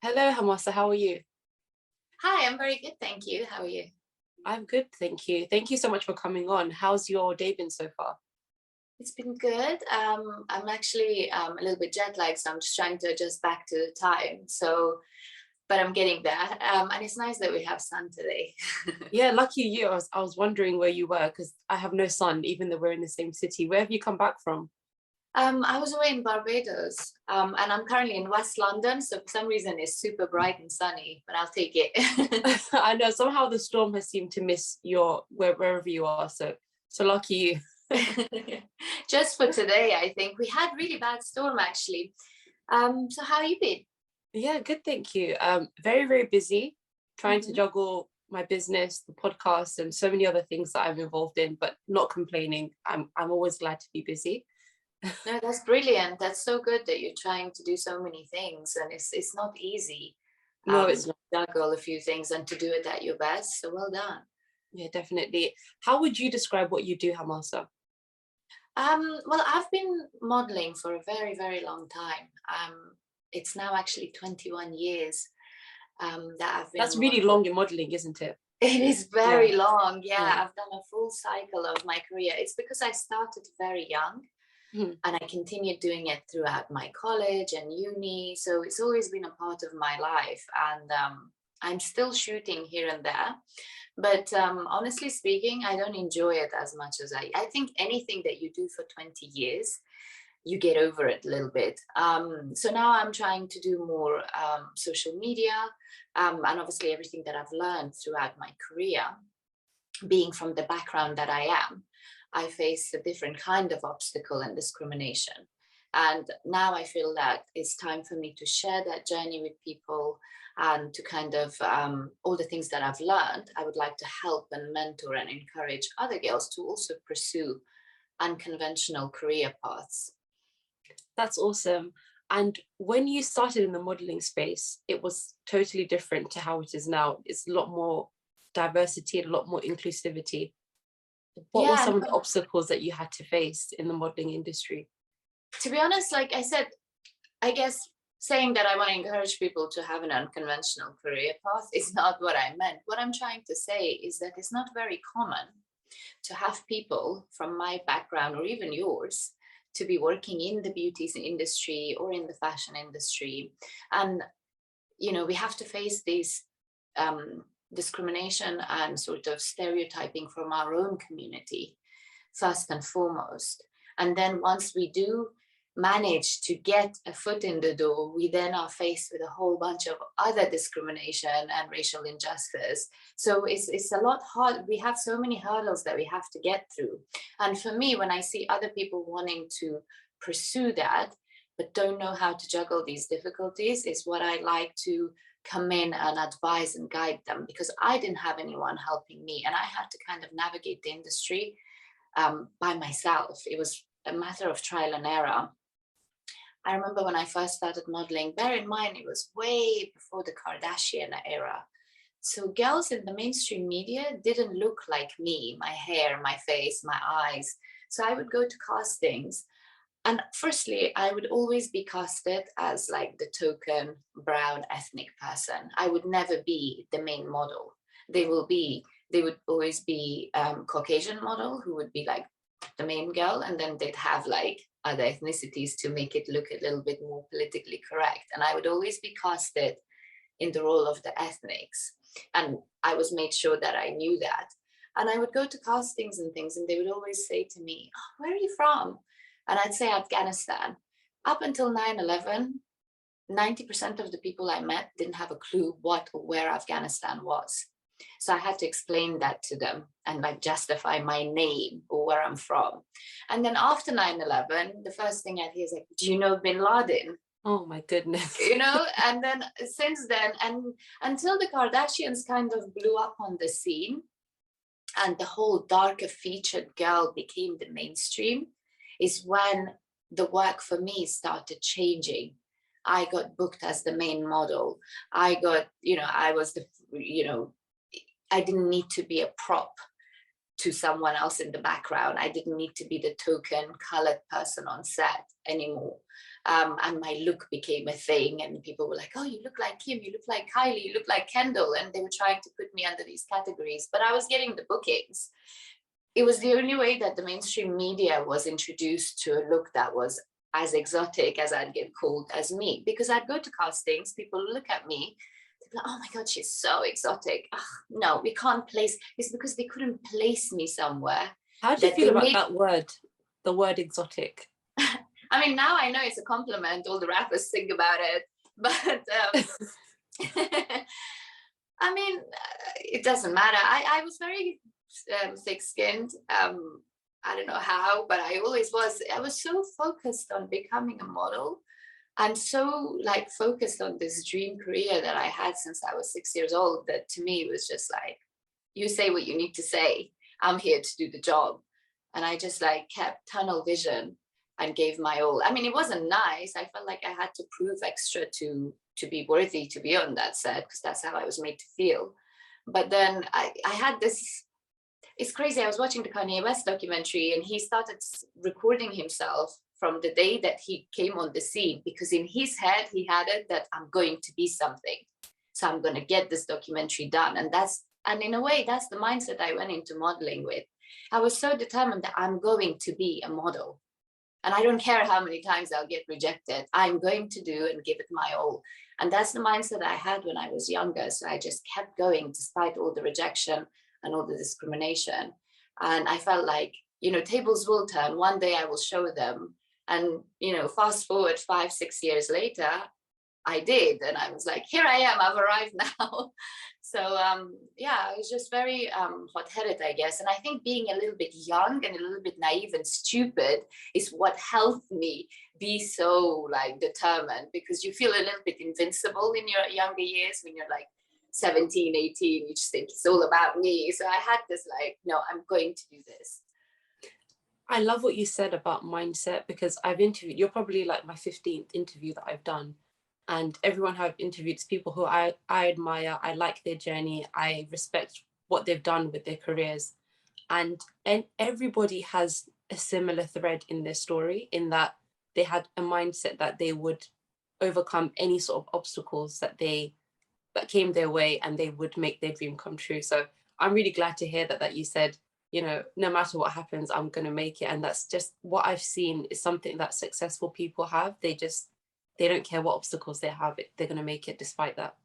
Hello, Hamasa. How are you? Hi, I'm very good, thank you. How are you? I'm good, thank you. Thank you so much for coming on. How's your day been so far? It's been good. I'm actually a little bit jet lagged, so I'm just trying to adjust back to the time. But I'm getting there. And it's nice that we have sun today. Yeah, lucky you. I was wondering where you were because I have no son, even though we're in the same city. Where have you come back from? I was away in Barbados, and I'm currently in West London, so for some reason it's super bright and sunny, but I'll take it. I know somehow the storm has seemed to miss wherever you are. So lucky you. Just for today, I think we had really bad storm actually. So how you been? Yeah, good, thank you. Very, very busy, trying to Mhm. juggle my business, the podcast, and so many other things that I'm involved in, but not complaining. I'm always glad to be busy. No, that's brilliant. That's so good that you're trying to do so many things, and it's not easy No, it's to juggle a few things and to do it at your best. So well done. Yeah, definitely. How would you describe what you do, Hamasa? Well, I've been modeling for a very, very long time. It's now actually 21 years that I've been That's really modeling. long in modeling, isn't it? It is Yeah, very long. Yeah, yeah. I've done a full cycle of my career. It's because I started very young. Mhm. And I continued doing it throughout my college and uni. So it's always been a part of my life. And I'm still shooting here and there. But honestly speaking, I don't enjoy it as much as I think anything that you do for 20 years, you get over it a little bit. So now I'm trying to do more social media and obviously everything that I've learned throughout my career, being from the background that I am, I face a different kind of obstacle and discrimination. And now I feel that it's time for me to share that journey with people and to kind of all the things that I've learned. I would like to help and mentor and encourage other girls to also pursue unconventional career paths. That's awesome. And when you started in the modeling space, it was totally different to how it is now. It's a lot more diversity and a lot more inclusivity. What were Yeah, some of the no, obstacles that you had to face in the modeling industry? to be honest, like I said, I guess saying that I want to encourage people to have an unconventional career path is not what I meant. What I'm trying to say is that it's not very common to have people from my background or even yours to be working in the beauty industry or in the fashion industry. And, we have to face these discrimination and sort of stereotyping from our own community first and foremost. And then once we do manage to get a foot in the door, we then are faced with a whole bunch of other discrimination and racial injustice. So it's a lot hard. We have so many hurdles that we have to get through. And for me, when I see other people wanting to pursue that, but don't know how to juggle these difficulties, is what I like to come in and advise and guide them, because I didn't have anyone helping me and I had to kind of navigate the industry by myself. It was a matter of trial and error. I remember when I first started modeling, bear in mind, it was way before the Kardashian era. So girls in the mainstream media didn't look like me, my hair, my face, my eyes. So I would go to castings. And firstly, I would always be casted as like the token brown ethnic person. I would never be the main model. They would always be Caucasian model who would be like the main girl, and then they'd have like other ethnicities to make it look a little bit more politically correct. And I would always be casted in the role of the ethnics. And I was made sure that I knew that. And I would go to castings and things, and they would always say to me, "Oh, where are you from?" And I'd say Afghanistan. Up until 9/11, 90% of the people I met didn't have a clue what or where Afghanistan was. So I had to explain that to them and like justify my name or where I'm from. And then after 9/11, the first thing I'd hear is like, "Do you know Bin Laden?" Oh my goodness. And then since then, and until the Kardashians kind of blew up on the scene and the whole darker featured girl became the mainstream, is when the work for me started changing. I got booked as the main model. I got, I was I didn't need to be a prop to someone else in the background. I didn't need to be the token colored person on set anymore. And my look became a thing, and people were like, oh, you look like Kim, you look like Kylie, you look like Kendall, and they were trying to put me under these categories, but I was getting the bookings. It was the only way that the mainstream media was introduced to a look that was as exotic as I'd get called as me, because I'd go to castings, people look at me, they'd be like, oh my God, she's so exotic. Ugh, no, we can't place. It's because they couldn't place me somewhere. How do you feel about that word, the word exotic? I mean, now I know it's a compliment. All the rappers think about it, but I mean, it doesn't matter. I was very thick-skinned. I don't know how, but I always was. I was so focused on becoming a model, and so like focused on this dream career that I had since I was 6 years old, that to me it was just like, you say what you need to say. I'm here to do the job. And I just like kept tunnel vision and gave my all. I mean, it wasn't nice. I felt like I had to prove extra to be worthy to be on that set, because that's how I was made to feel. But then I had this, it's crazy. I was watching the Kanye West documentary, and he started recording himself from the day that he came on the scene, because in his head, he had it that I'm going to be something. So I'm going to get this documentary done. And in a way, that's the mindset I went into modeling with. I was so determined that I'm going to be a model. And I don't care how many times I'll get rejected. I'm going to do and give it my all. And that's the mindset I had when I was younger. So I just kept going despite all the rejection and all the discrimination. And I felt like, tables will turn. One day I will show them. And, fast forward 5-6 years later, I did. And I was like, here I am, I've arrived now. So yeah, I was just very hot-headed, I guess. And I think being a little bit young and a little bit naive and stupid is what helped me be so like determined, because you feel a little bit invincible in your younger years when you're like 17, 18, you just think it's all about me. So I had this like, no, I'm going to do this. I love what you said about mindset, because I've interviewed, you're probably like my 15th interview that I've done. And everyone who I've interviewed is people who I admire, I like their journey, I respect what they've done with their careers. And everybody has a similar thread in their story, in that they had a mindset that they would overcome any sort of obstacles that came their way, and they would make their dream come true. So I'm really glad to hear that you said, no matter what happens, I'm going to make it. And that's just what I've seen is something that successful people have. They don't care what obstacles they have, they're going to make it despite that.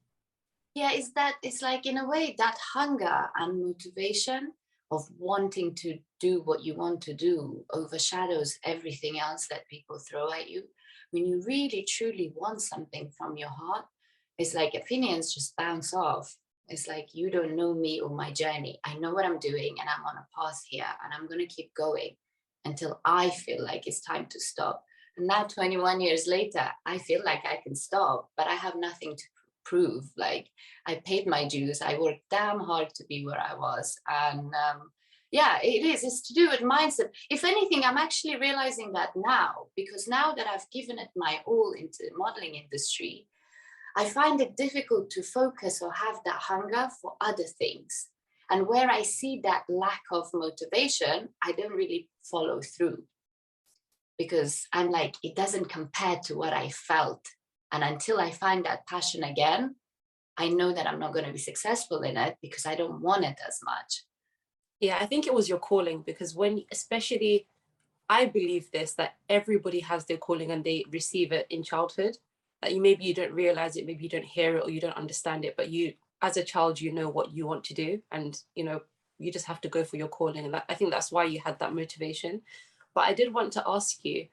Yeah, it's like, in a way, that hunger and motivation of wanting to do what you want to do overshadows everything else that people throw at you. When you really truly want something from your heart, it's like opinions just bounce off. It's like, you don't know me or my journey. I know what I'm doing, and I'm on a path here, and I'm going to keep going until I feel like it's time to stop. And now 21 years later, I feel like I can stop, but I have nothing to prove. Like, I paid my dues. I worked damn hard to be where I was. And yeah, it's to do with mindset. If anything, I'm actually realizing that now, because now that I've given it my all into the modeling industry, I find it difficult to focus or have that hunger for other things. And where I see that lack of motivation, I don't really follow through, because I'm like, it doesn't compare to what I felt. And until I find that passion again, I know that I'm not going to be successful in it, because I don't want it as much. Yeah, I think it was your calling, because especially, I believe this, that everybody has their calling and they receive it in childhood. That maybe you don't realize it, maybe you don't hear it, or you don't understand it, but you, as a child, you know what you want to do, and you just have to go for your calling. And I think that's why you had that motivation. But I did want to ask you,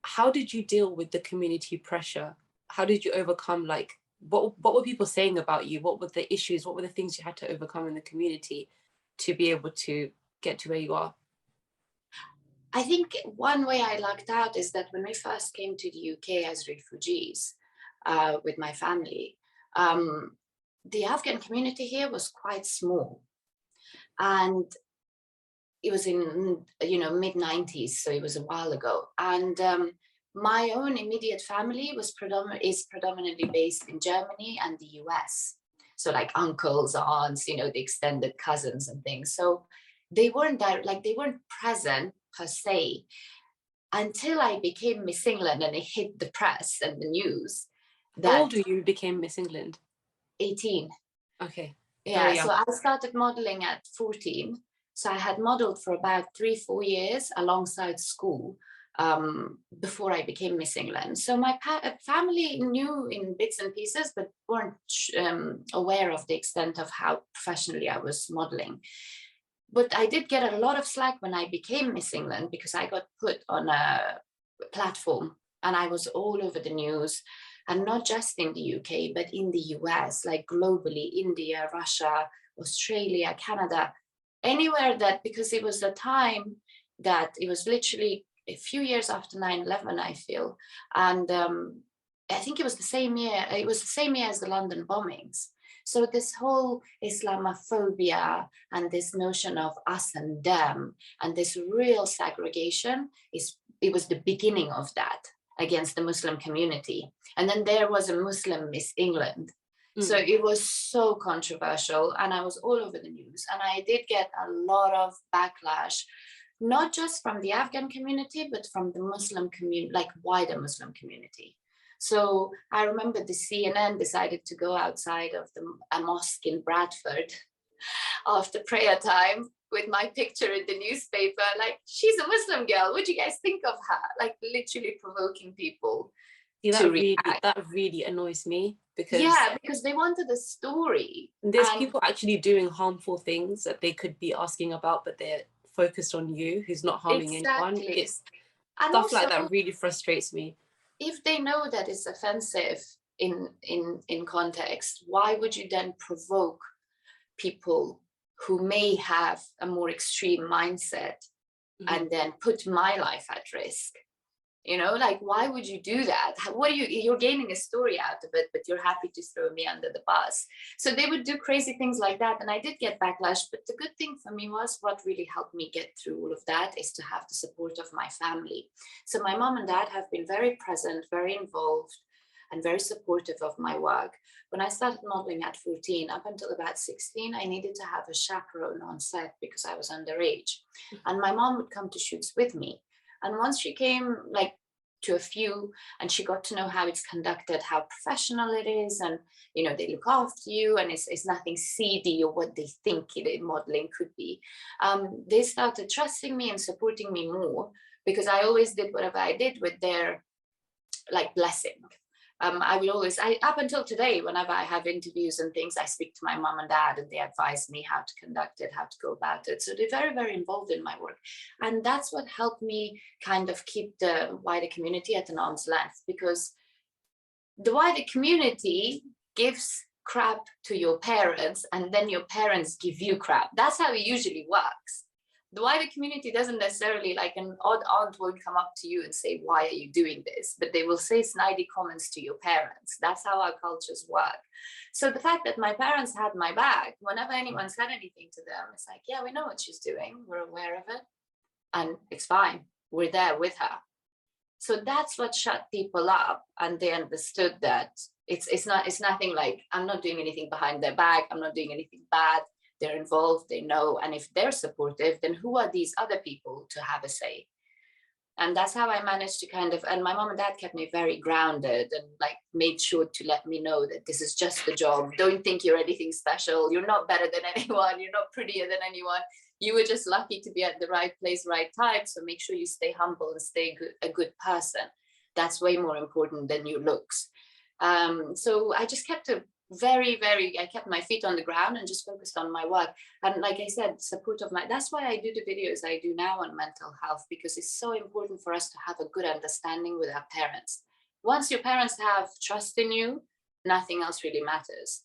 how did you deal with the community pressure? How did you overcome, like, what were people saying about you? What were the issues? What were the things you had to overcome in the community to be able to get to where you are? I think one way I lucked out is that when we first came to the UK as refugees with my family, the Afghan community here was quite small. And it was in, mid 90s, so it was a while ago. And my own immediate family is predominantly based in Germany and the US. So like uncles, aunts, the extended cousins and things. So they weren't present per se. until I became Miss England and it hit the press and the news How old that were you became Miss England? 18. Okay, very Yeah, young. so I started modeling at 14. So I had modeled for about 3-4 years alongside school before I became Miss England. So my family knew in bits and pieces, but weren't aware of the extent of how professionally I was modeling. But I did get a lot of slack when I became Miss England because I got put on a platform and I was all over the news, and not just in the UK, but in the US, like globally, India, Russia, Australia, Canada, anywhere that, because it was the time that it was literally a few years after 9/11, I feel. And I think it was the same year as the London bombings. So this whole Islamophobia and this notion of us and them and this real segregation it was the beginning of that against the Muslim community. And then there was a Muslim Miss England. So it was so controversial and I was all over the news. And I did get a lot of backlash, not just from the Afghan community, but from the Muslim community, like wider Muslim community. So I remember the CNN decided to go outside of a mosque in Bradford after prayer time with my picture in the newspaper, like, she's a Muslim girl, what do you guys think of her? Like literally provoking people to react. That really annoys me because Yeah, because they wanted a story. there's And people actually doing harmful things that they could be asking about, but they're focused on you who's not harming anyone. exactly. It's And stuff also, like that really frustrates me. if they know that it's offensive in context, why would you then provoke people who may have a more extreme mindset and then put my life at risk? You know, like, why would you do that? What are you're gaining a story out of it, but you're happy to throw me under the bus. So they would do crazy things like that. And I did get backlash, but the good thing for me was, what really helped me get through all of that is to have the support of my family. So my mom and dad have been very present, very involved, and very supportive of my work. When I started modeling at 14, up until about 16, I needed to have a chaperone on set because I was underage. And my mom would come to shoots with me. And once she came, like, to a few, and she got to know how it's conducted, how professional it is, and you know, they look after you, and it's nothing seedy or what they think modeling could be. They started trusting me and supporting me more because I always did whatever I did with their like blessing. I will always, up until today, whenever I have interviews and things, I speak to my mom and dad and they advise me how to conduct it, how to go about it. So they're very, very involved in my work. And that's what helped me kind of keep the wider community at an arm's length, because the wider community gives crap to your parents and then your parents give you crap. That's how it usually works. The wider community doesn't necessarily, like, an odd aunt won't come up to you and say, why are you doing this? But they will say snidey comments to your parents. That's how our cultures work. So the fact that my parents had my back, whenever anyone said anything to them, it's like, yeah, we know what she's doing. We're aware of it. And it's fine. We're there with her. So that's what shut people up. And they understood that it's nothing like, I'm not doing anything behind their back. I'm not doing anything bad. They're involved, they know. And if they're supportive, then who are these other people to have a say? And that's how I managed to kind of, and my mom and dad kept me very grounded and like made sure to let me know that this is just a job. Don't think you're anything special. You're not better than anyone. You're not prettier than anyone. You were just lucky to be at the right place, right time. So make sure you stay humble and stay a good person. That's way more important than your looks. So I just kept I kept my feet on the ground and just focused on my work. And like I said, support of that's why I do the videos I do now on mental health, because it's so important for us to have a good understanding with our parents. Once your parents have trust in you, nothing else really matters.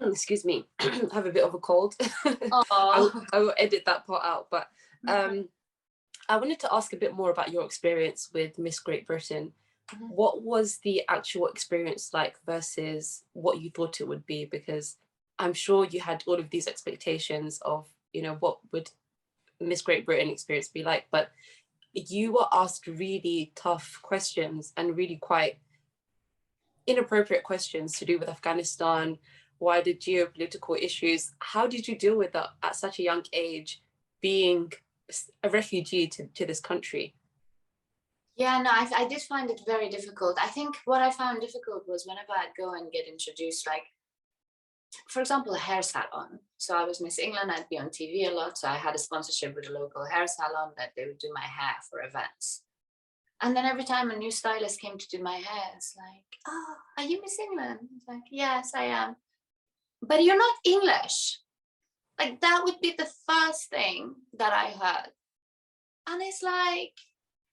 Excuse me, I have a bit of a cold. I will edit that part out. But I wanted to ask a bit more about your experience with Miss Great Britain. What was the actual experience like versus what you thought it would be? Because I'm sure you had all of these expectations of, you know, what would Miss Great Britain experience be like, but you were asked really tough questions and really quite inappropriate questions to do with Afghanistan, wider geopolitical issues. How did you deal with that at such a young age, being a refugee to this country. Yeah, no, I did find it very difficult. I think what I found difficult was whenever I'd go and get introduced, like, for example, a hair salon. So I was Miss England, I'd be on TV a lot. So I had a sponsorship with a local hair salon that they would do my hair for events. And then every time a new stylist came to do my hair, it's like, oh, are you Miss England? It's like, yes, I am. But you're not English. Like, that would be the first thing that I heard. And it's like,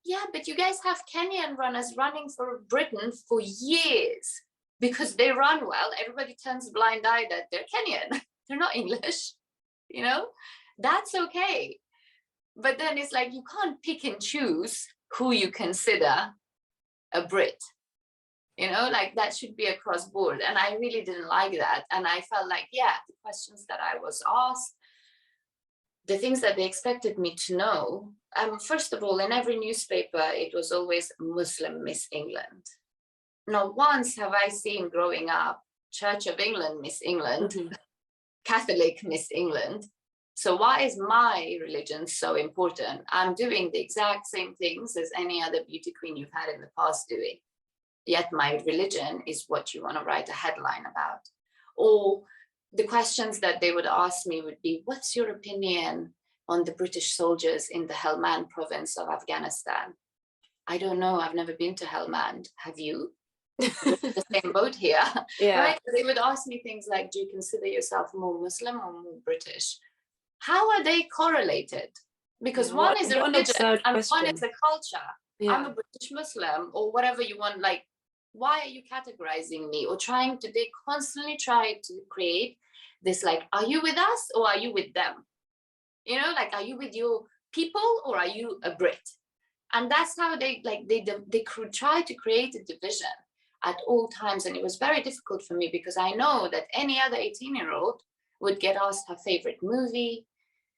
yeah, but you guys have Kenyan runners running for Britain for years because they run well. Everybody turns a blind eye that they're Kenyan. They're not English, you know? That's okay. But then it's like, you can't pick and choose who you consider a Brit, you know, like that should be across board. And I really didn't like that. And I felt like, yeah, the questions that I was asked, the things that they expected me to know, first of all, in every newspaper, it was always Muslim Miss England. Not once have I seen growing up Church of England Miss England, Catholic Miss England. So why is my religion so important? I'm doing the exact same things as any other beauty queen you've had in the past doing. Yet my religion is what you want to write a headline about. Or the questions that they would ask me would be, what's your opinion on the British soldiers in the Helmand province of Afghanistan? I don't know. I've never been to Helmand. Have you? We're in the same boat here. Yeah. Right? They would ask me things like, do you consider yourself more Muslim or more British? How are they correlated? Because one is a religion and one is a culture. Yeah. I'm a British Muslim or whatever you want. Like, why are you categorizing me or they constantly try to create this, like, are you with us or are you with them? You know, like, are you with your people or are you a Brit? And that's how they try to create a division at all times. And it was very difficult for me because I know that any other 18-year-old would get asked her favorite movie,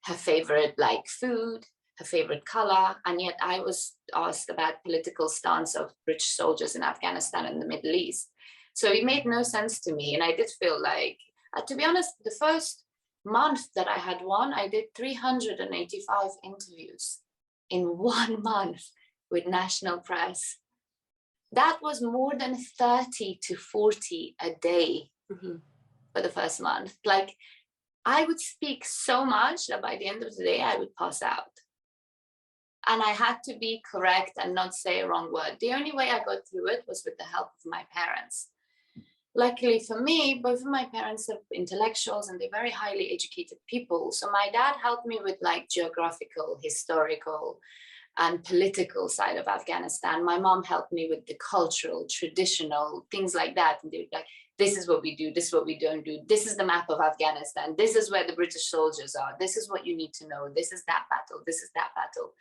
her favorite like food, her favorite color. And yet I was asked about political stance of British soldiers in Afghanistan and the Middle East. So it made no sense to me. And I did feel like, to be honest, the first month that I had won, I did 385 interviews in 1 month with national press. That was more than 30 to 40 a day for the first month. Like, I would speak so much that by the end of the day, I would pass out. And I had to be correct and not say a wrong word. The only way I got through it was with the help of my parents. Luckily for me, both of my parents are intellectuals and they're very highly educated people. So my dad helped me with like geographical, historical, and political side of Afghanistan. My mom helped me with the cultural, traditional, things like that. And they were like, this is what we do, this is what we don't do. This is the map of Afghanistan. This is where the British soldiers are. This is what you need to know. This is that battle. This is that battle.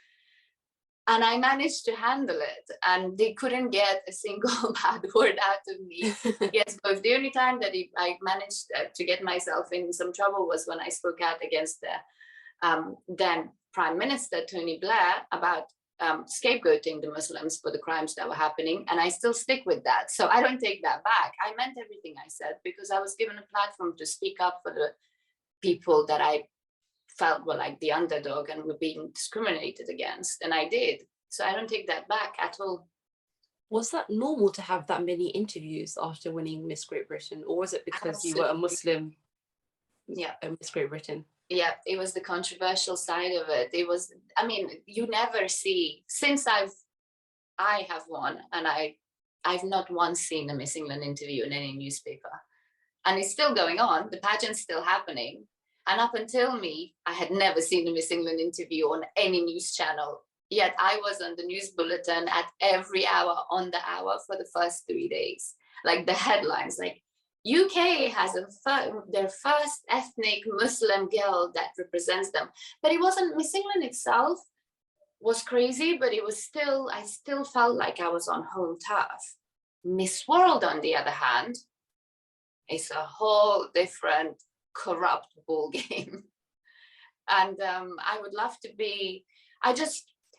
And I managed to handle it. And they couldn't get a single bad word out of me. Yes, but the only time that I managed to get myself in some trouble was when I spoke out against the then Prime Minister, Tony Blair, about scapegoating the Muslims for the crimes that were happening. And I still stick with that. So I don't take that back. I meant everything I said because I was given a platform to speak up for the people that I felt were like the underdog and were being discriminated against. And I did. So I don't take that back at all. Was that normal to have that many interviews after winning Miss Great Britain? Or was it because you were a Muslim? Yeah, Miss Great Britain. Yeah, it was the controversial side of it. It was, I mean, you never see, since I have won, and I've not once seen a Miss England interview in any newspaper. And it's still going on, the pageant's still happening. And up until me, I had never seen a Miss England interview on any news channel. Yet I was on the news bulletin at every hour on the hour for the first 3 days. Like the headlines, like, UK has their first ethnic Muslim girl that represents them. But it wasn't, Miss England itself was crazy, but it was still, I still felt like I was on home turf. Miss World, on the other hand, is a whole different corrupt ball game. And I would love to be,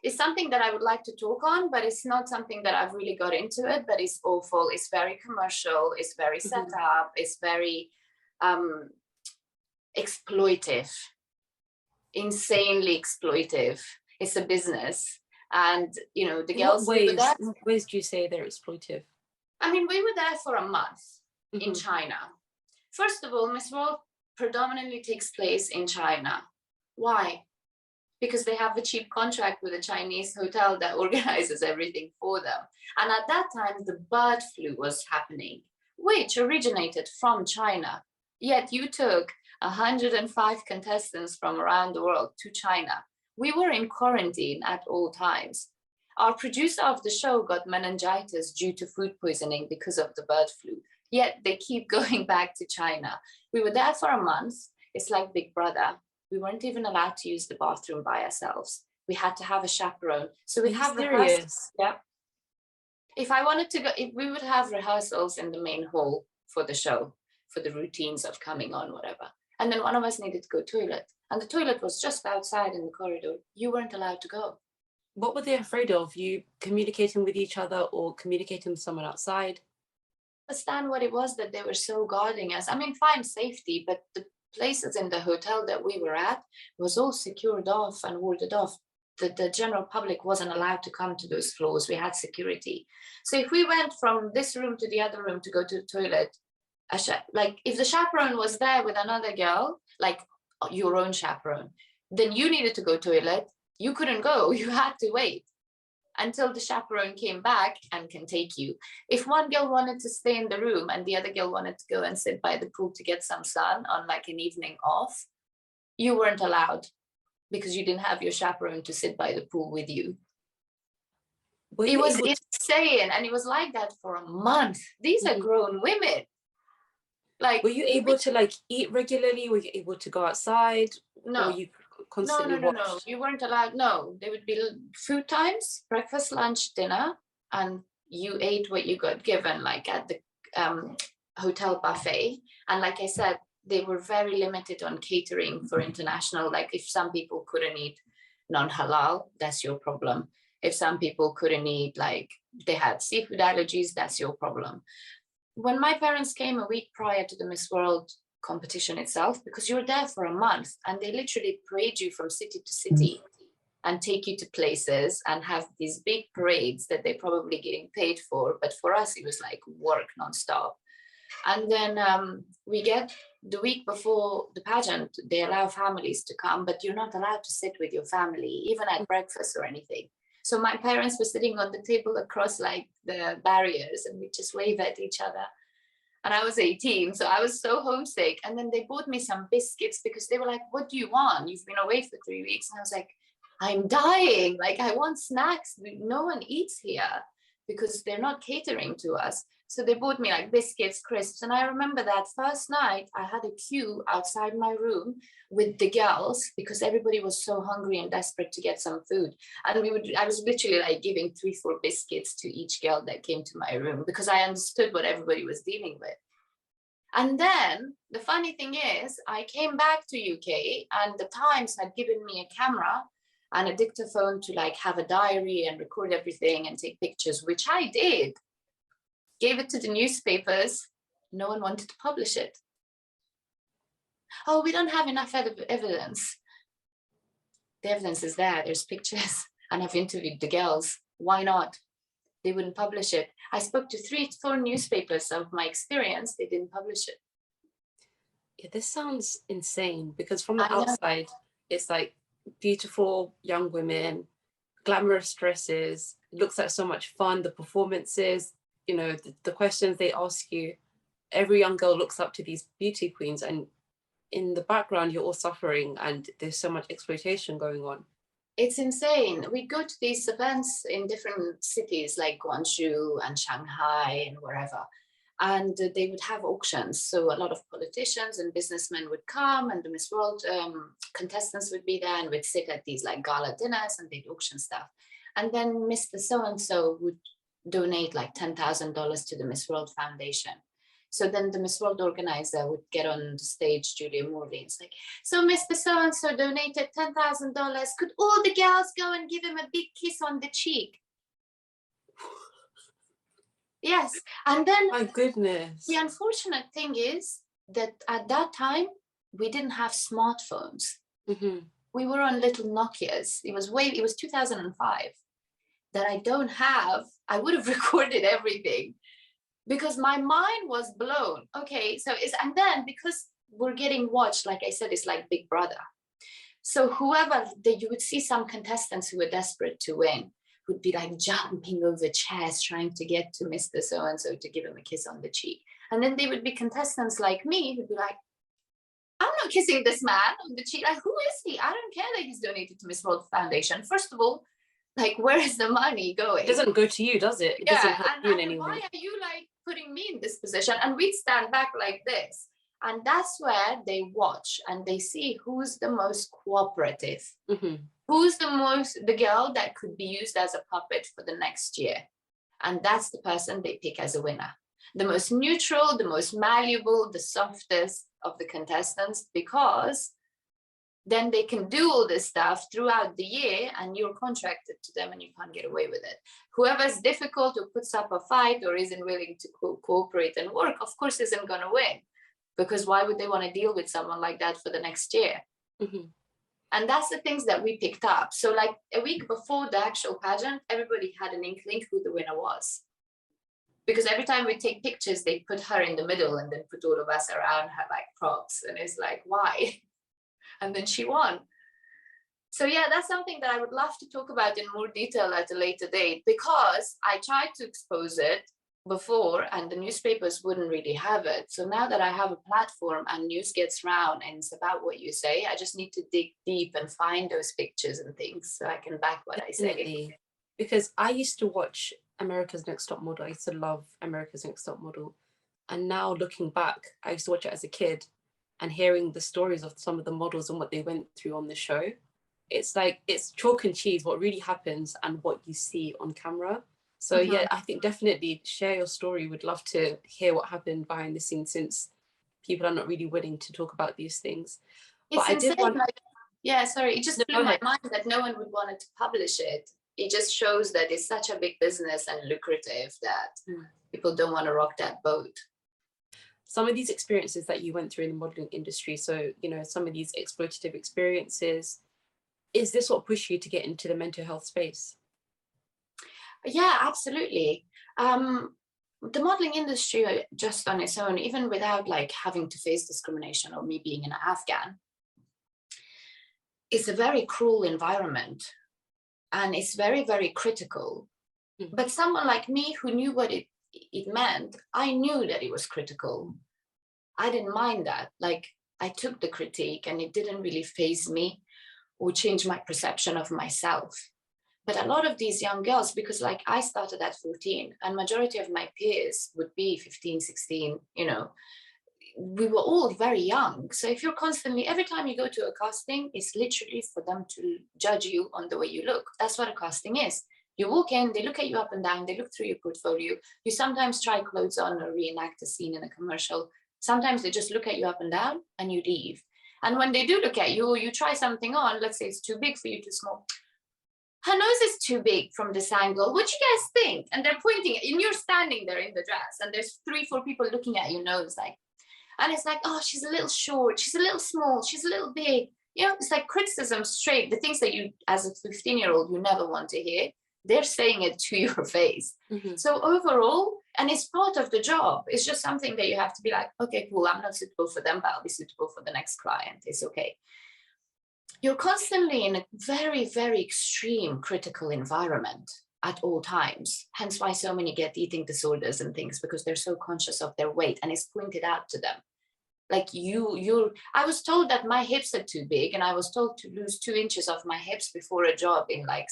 it's something that I would like to talk on, but it's not something that I've really got into it, but it's awful. It's very commercial. It's very set up. It's very exploitive. insanely exploitive. It's a business. And, you know, the In what girls, we were there. what ways do you say they're exploitive? I mean, we were there for a month in Mhm. China. First of all, Miss World predominantly takes place in China. Why? Because they have a cheap contract with a Chinese hotel that organizes everything for them. And at that time, the bird flu was happening, which originated from China. Yet you took 105 contestants from around the world to China. We were in quarantine at all times. Our producer of the show got meningitis due to food poisoning because of the bird flu. Yet they keep going back to China. We were there for a month. It's like Big Brother. We weren't even allowed to use the bathroom by ourselves. We had to have a chaperone. So we'd have rehearsals. Yeah. If I wanted to go, if we would have rehearsals in the main hall for the show, for the routines of coming on, whatever. And then one of us needed to go toilet. And the toilet was just outside in the corridor. You weren't allowed to go. What were they afraid of? You communicating with each other or communicating with someone outside? Understand what it was that they were so guarding us. I mean, fine, safety, but the places in the hotel that we were at was all secured off and warded off. The general public wasn't allowed to come to those floors. We had security. So if we went from this room to the other room to go to the toilet, like if the chaperone was there with another girl, like your own chaperone, then you needed to go to the toilet. You couldn't go. You had to wait until the chaperone came back and can take you. If one girl wanted to stay in the room and the other girl wanted to go and sit by the pool to get some sun on like an evening off, you weren't allowed because you didn't have your chaperone to sit by the pool with you. It was insane. And it was like that for a month. These are grown women. Like, were you able to like eat regularly? Were you able to go outside? No. Or you constantly watched? No. You weren't allowed. No, there would be food times, breakfast, lunch, dinner, and you ate what you got given, like at the hotel buffet. And like I said, they were very limited on catering for international. Like if some people couldn't eat non-halal, that's your problem. If some people couldn't eat, like they had seafood allergies, that's your problem. When my parents came a week prior to the Miss World competition itself, because you're there for a month and they literally parade you from city to city and take you to places and have these big parades that they're probably getting paid for. But for us, it was like work nonstop. And then we get the week before the pageant, they allow families to come, but you're not allowed to sit with your family, even at breakfast or anything. So my parents were sitting on the table across like the barriers and we just wave at each other. And I was 18, so I was so homesick. And then they bought me some biscuits because they were like, what do you want? You've been away for 3 weeks. And I was like, I'm dying. Like, I want snacks. No one eats here because they're not catering to us. So they bought me like biscuits, crisps. And I remember that first night I had a queue outside my room with the girls because everybody was so hungry and desperate to get some food. And I was literally like giving 3-4 biscuits to each girl that came to my room because I understood what everybody was dealing with. And then the funny thing is I came back to UK and the Times had given me a camera and a dictaphone to like have a diary and record everything and take pictures, which I did. Gave it to the newspapers. No one wanted to publish it. Oh, we don't have enough evidence. The evidence is there. There's pictures. And I've interviewed the girls. Why not? They wouldn't publish it. I spoke to 3-4 newspapers of my experience. They didn't publish it. Yeah, this sounds insane because from the outside, it's like beautiful young women, glamorous dresses. It looks like so much fun. The performances, you know, the questions they ask you, every young girl looks up to these beauty queens, and in the background you're all suffering and there's so much exploitation going on. It's insane. We go to these events in different cities like Guangzhou and Shanghai and wherever, and they would have auctions. So a lot of politicians and businessmen would come and the Miss World contestants would be there and we'd sit at these like gala dinners and they'd auction stuff. And then Mr. So-and-so would donate like $10,000 to the Miss World Foundation. So then the Miss World organizer would get on the stage, Julia Morley. It's like, so Mr. So-and-so donated $10,000. Could all the girls go and give him a big kiss on the cheek? Yes. And then, my goodness. The unfortunate thing is that at that time, we didn't have smartphones. Mm-hmm. we were on little Nokias. It was 2005 that I don't have. I would have recorded everything because my mind was blown. Okay, so and then because we're getting watched, like I said, it's like Big Brother. So whoever that you would see some contestants who were desperate to win would be like jumping over chairs trying to get to Mr. So-and-so to give him a kiss on the cheek. And then there would be contestants like me who'd be like, I'm not kissing this man on the cheek. Like, who is he? I don't care that he's donated to Miss World Foundation. First of all, like, where is the money going? It doesn't go to you, does it? It doesn't help you in any way. Why are you like putting me in this position? And we'd stand back like this. And that's where they watch and they see who's the most cooperative, who's the girl that could be used as a puppet for the next year. And that's the person they pick as a winner. The most neutral, the most malleable, the softest of the contestants, because then they can do all this stuff throughout the year and you're contracted to them and you can't get away with it. Whoever's difficult or puts up a fight or isn't willing to cooperate and work, of course, isn't going to win. Because why would they want to deal with someone like that for the next year? And that's the things that we picked up. So like a week before the actual pageant, everybody had an inkling who the winner was. Because every time we take pictures, they put her in the middle and then put all of us around her like props. And it's like, why? And then she won. So yeah, that's something that I would love to talk about in more detail at a later date, because I tried to expose it before and the newspapers wouldn't really have it. So now that I have a platform and news gets round and it's about what you say, I just need to dig deep and find those pictures and things so I can back what I say. Because I used to watch America's Next Top Model. I used to love America's Next Top Model. And now looking back, I used to watch it as a kid and hearing the stories of some of the models and what they went through on the show. It's like, it's chalk and cheese, what really happens and what you see on camera. So yeah, I think definitely share your story. Would love to hear what happened behind the scenes, since people are not really willing to talk about these things. It's insane. It just blew my mind that no one would want to publish it. It just shows that it's such a big business and lucrative that people don't want to rock that boat. Some of these experiences that you went through in the modeling industry, so, you know, some of these exploitative experiences, is this what pushed you to get into the mental health space? Yeah, absolutely. The modeling industry just on its own, even without like having to face discrimination or me being an Afghan, it's a very cruel environment and it's very, very critical. But someone like me who knew what it meant, I knew that it was critical. I didn't mind that. Like, I took the critique and it didn't really faze me or change my perception of myself. But a lot of these young girls, because like I started at 14 and majority of my peers would be 15, 16, you know, we were all very young. So if you're constantly, every time you go to a casting, it's literally for them to judge you on the way you look. That's what a casting is. You walk in, they look at you up and down, they look through your portfolio. You sometimes try clothes on or reenact a scene in a commercial. Sometimes they just look at you up and down and you leave. And when they do look at you, you try something on, let's say it's too big for you, too small. Her nose is too big from this angle. What do you guys think? And they're pointing, and you're standing there in the dress, and there's 3-4 people looking at your nose, like, and it's like, oh, she's a little short, she's a little small, she's a little big. You know, it's like criticism straight. The things that you, as a 15-year-old, you never want to hear, they're saying it to your face. So overall, and it's part of the job. It's just something that you have to be like, okay, cool, I'm not suitable for them, but I'll be suitable for the next client. It's okay. You're constantly in a very, very extreme critical environment at all times. Hence why so many get eating disorders and things, because they're so conscious of their weight and it's pointed out to them. Like I was told that my hips are too big and I was told to lose 2 inches of my hips before a job in like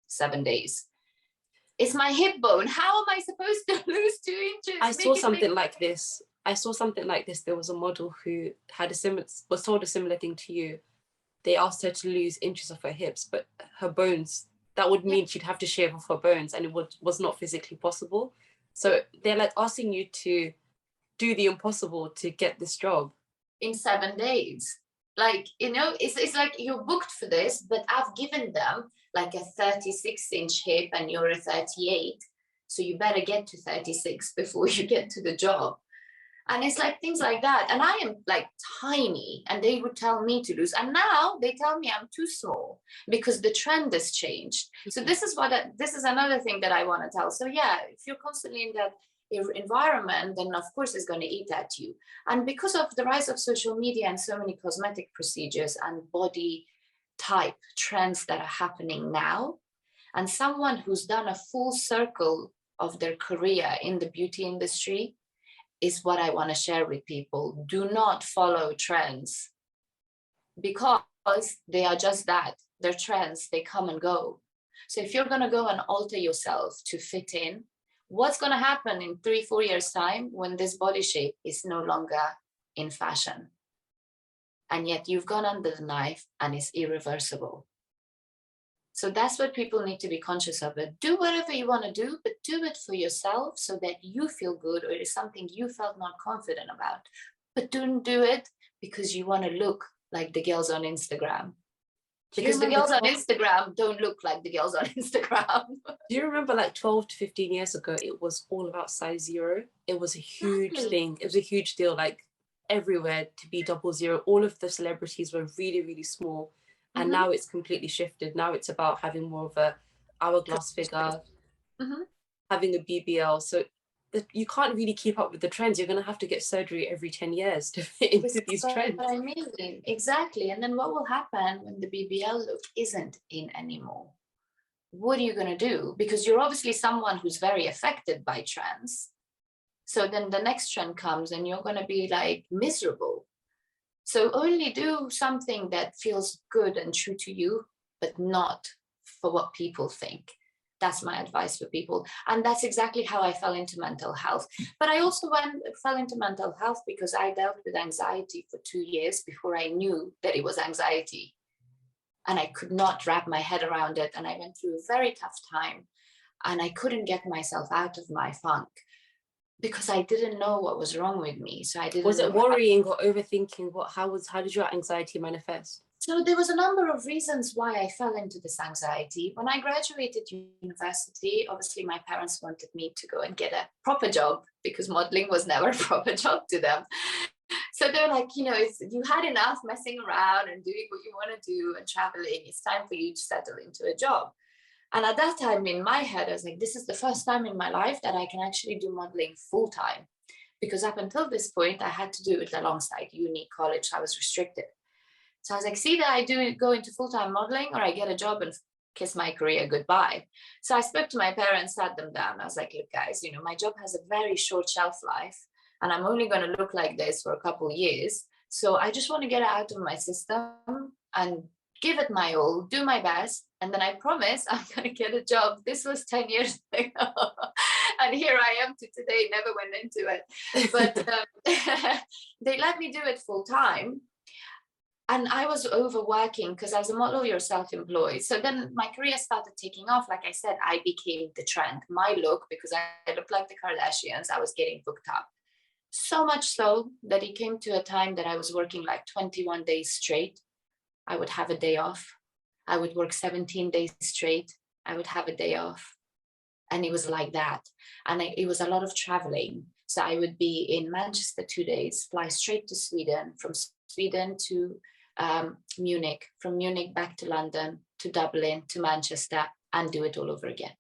7 days. It's my hip bone. How am I supposed to lose 2 inches? I saw something like this. There was a model who was told a similar thing to you. They asked her to lose inches of her hips, but her bones, that would mean she'd have to shave off her bones, and it was not physically possible. So they're like asking you to do the impossible to get this job. In 7 days. Like, you know, it's like you're booked for this, but I've given them like a 36-inch hip and you're a 38. So you better get to 36 before you get to the job. And it's like things like that. And I am like tiny, and they would tell me to lose. And now they tell me I'm too small because the trend has changed. So this is this is another thing that I want to tell. So yeah, if you're constantly in that environment, then of course it's going to eat at you. And because of the rise of social media and so many cosmetic procedures and body type trends that are happening now, and someone who's done a full circle of their career in the beauty industry, is what I want to share with people. Do not follow trends, because they are just that. They're trends, they come and go. So if you're going to go and alter yourself to fit in, what's going to happen in 3-4 years time when this body shape is no longer in fashion? And yet you've gone under the knife and it's irreversible. So that's what people need to be conscious of. It. Do whatever you want to do, but do it for yourself so that you feel good, or it is something you felt not confident about. But don't do it because you want to look like the girls on Instagram. Because the girls on Instagram don't look like the girls on Instagram. Do you remember like 12 to 15 years ago, it was all about size 0? It was a huge thing. It was a huge deal, like everywhere to be 00. All of the celebrities were really, really small. And now it's completely shifted. Now it's about having more of a hourglass figure, having a BBL. So you can't really keep up with the trends. You're going to have to get surgery every 10 years to fit into these trends. What I mean, exactly. And then what will happen when the BBL look isn't in anymore? What are you going to do? Because you're obviously someone who's very affected by trends. So then the next trend comes and you're going to be like miserable. So only do something that feels good and true to you, but not for what people think. That's my advice for people. And that's exactly how I fell into mental health. But I also fell into mental health because I dealt with anxiety for 2 years before I knew that it was anxiety. And I could not wrap my head around it. And I went through a very tough time. And I couldn't get myself out of my funk, because I didn't know what was wrong with me. So I didn't. Was it worrying or overthinking? How did your anxiety manifest? So there was a number of reasons why I fell into this anxiety. When I graduated university, obviously my parents wanted me to go and get a proper job because modeling was never a proper job to them. So they're like, you had enough messing around and doing what you want to do and traveling. It's time for you to settle into a job. And at that time in my head, I was like, this is the first time in my life that I can actually do modeling full time. Because up until this point, I had to do it alongside uni, college. I was restricted. So I was like, see that I do go into full-time modeling, or I get a job and kiss my career goodbye. So I spoke to my parents, sat them down. I was like, look, guys, my job has a very short shelf life, and I'm only going to look like this for a couple of years. So I just want to get it out of my system and give it my all, do my best. And then I promise I'm going to get a job. This was 10 years ago. And here I am to today, never went into it. But they let me do it full time. And I was overworking because as a model, you're self-employed. So then my career started taking off. Like I said, I became the trend. My look, because I looked like the Kardashians, I was getting booked up. So much so that it came to a time that I was working like 21 days straight. I would have a day off. I would work 17 days straight. I would have a day off. And it was like that. And it was a lot of traveling. So I would be in Manchester 2 days, fly straight to Sweden, from Sweden to Munich, from Munich back to London, to Dublin, to Manchester, and do it all over again.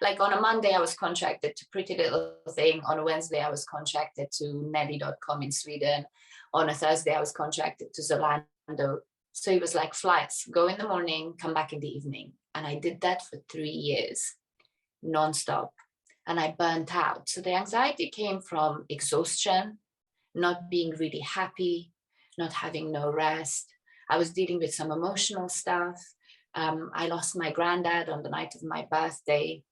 Like on a Monday, I was contracted to Pretty Little Thing. On a Wednesday, I was contracted to Nelly.com in Sweden. On a Thursday, I was contracted to Zalando. So it was like flights, go in the morning, come back in the evening. And I did that for 3 years, nonstop. And I burnt out. So the anxiety came from exhaustion, not being really happy, not having no rest. I was dealing with some emotional stuff. I lost my granddad on the night of my birthday.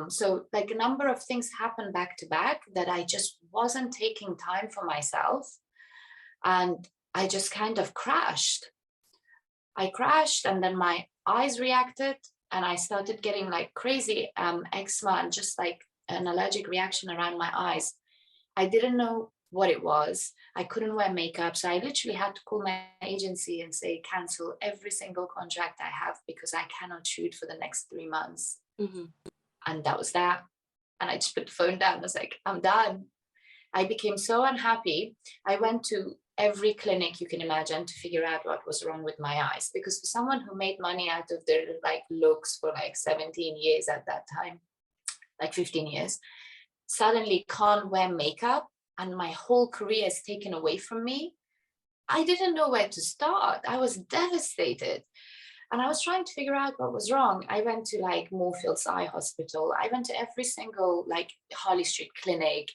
So like a number of things happened back to back that I just wasn't taking time for myself. And I just kind of crashed. I crashed, and then my eyes reacted, and I started getting like crazy eczema and just like an allergic reaction around my eyes. I didn't know what it was. I couldn't wear makeup. So I literally had to call my agency and say, cancel every single contract I have because I cannot shoot for the next 3 months. And that was that. And I just put the phone down. I was like, I'm done. I became so unhappy. I went to every clinic you can imagine to figure out what was wrong with my eyes, because for someone who made money out of their like looks for like 17 years at that time, like 15 years, suddenly can't wear makeup and my whole career is taken away from me. I didn't know where to start. I was devastated. And I was trying to figure out what was wrong. I went to like Moorfields Eye Hospital. I went to every single like Harley Street clinic,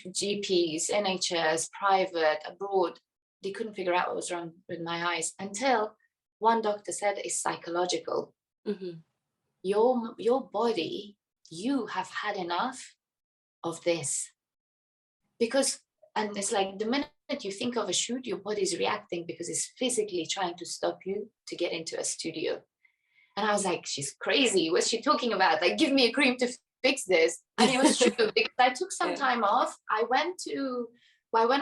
GPs, NHS, private, abroad. They couldn't figure out what was wrong with my eyes until one doctor said it's psychological. Mm-hmm. Your body, you have had enough of this. Because, and it's like the minute you think of a shoot, your body's reacting because it's physically trying to stop you to get into a studio. And I was like, she's crazy. What's she talking about? Like, give me a cream to fix this. And it was true because I took some time off. I went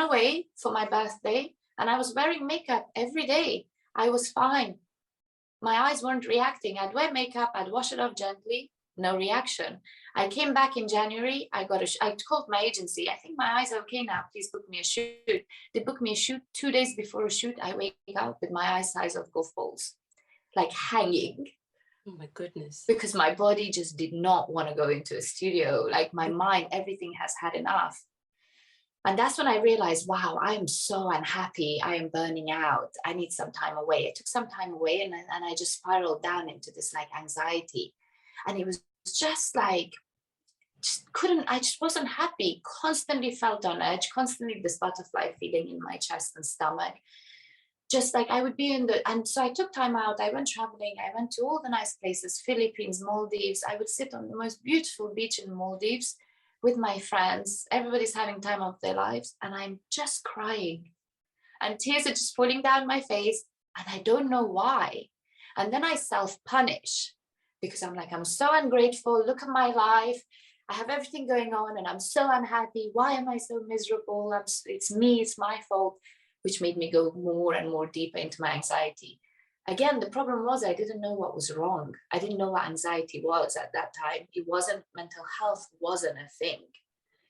away for my birthday and I was wearing makeup every day. I was fine. My eyes weren't reacting. I'd wear makeup, I'd wash it off gently, no reaction. I came back in January. I called my agency. I think my eyes are okay now. Please book me a shoot. They booked me a shoot 2 days before a shoot. I wake up with my eyes size of golf balls, like hanging. Oh my goodness. Because my body just did not want to go into a studio. Like my mind, everything has had enough. And that's when I realized, wow, I am so unhappy. I am burning out. I need some time away. I took some time away and I just spiraled down into this like anxiety. And it was just like, I just wasn't happy. Constantly felt on edge, constantly this butterfly feeling in my chest and stomach. Just like I would be and so I took time out. I went traveling. I went to all the nice places, Philippines, Maldives. I would sit on the most beautiful beach in Maldives with my friends. Everybody's having time of their lives. And I'm just crying. And tears are just falling down my face. And I don't know why. And then I self-punish because I'm like, I'm so ungrateful. Look at my life. I have everything going on and I'm so unhappy. Why am I so miserable? It's me, it's my fault, which made me go more and more deeper into my anxiety. Again, the problem was I didn't know what was wrong. I didn't know what anxiety was at that time. Mental health wasn't a thing.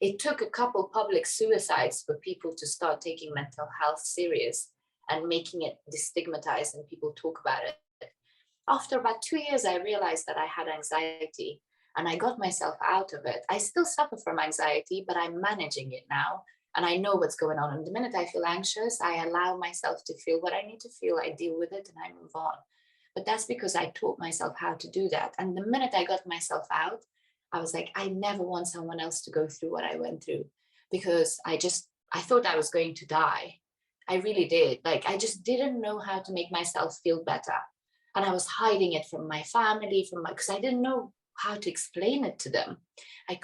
It took a couple public suicides for people to start taking mental health serious and making it destigmatized and people talk about it. After about 2 years, I realized that I had anxiety and I got myself out of it. I still suffer from anxiety, but I'm managing it now. And I know what's going on. And the minute I feel anxious, I allow myself to feel what I need to feel. I deal with it and I move on. But that's because I taught myself how to do that. And the minute I got myself out, I was like, I never want someone else to go through what I went through, because I thought I was going to die. I really did. Like, I just didn't know how to make myself feel better. And I was hiding it from my family, because I didn't know how to explain it to them. I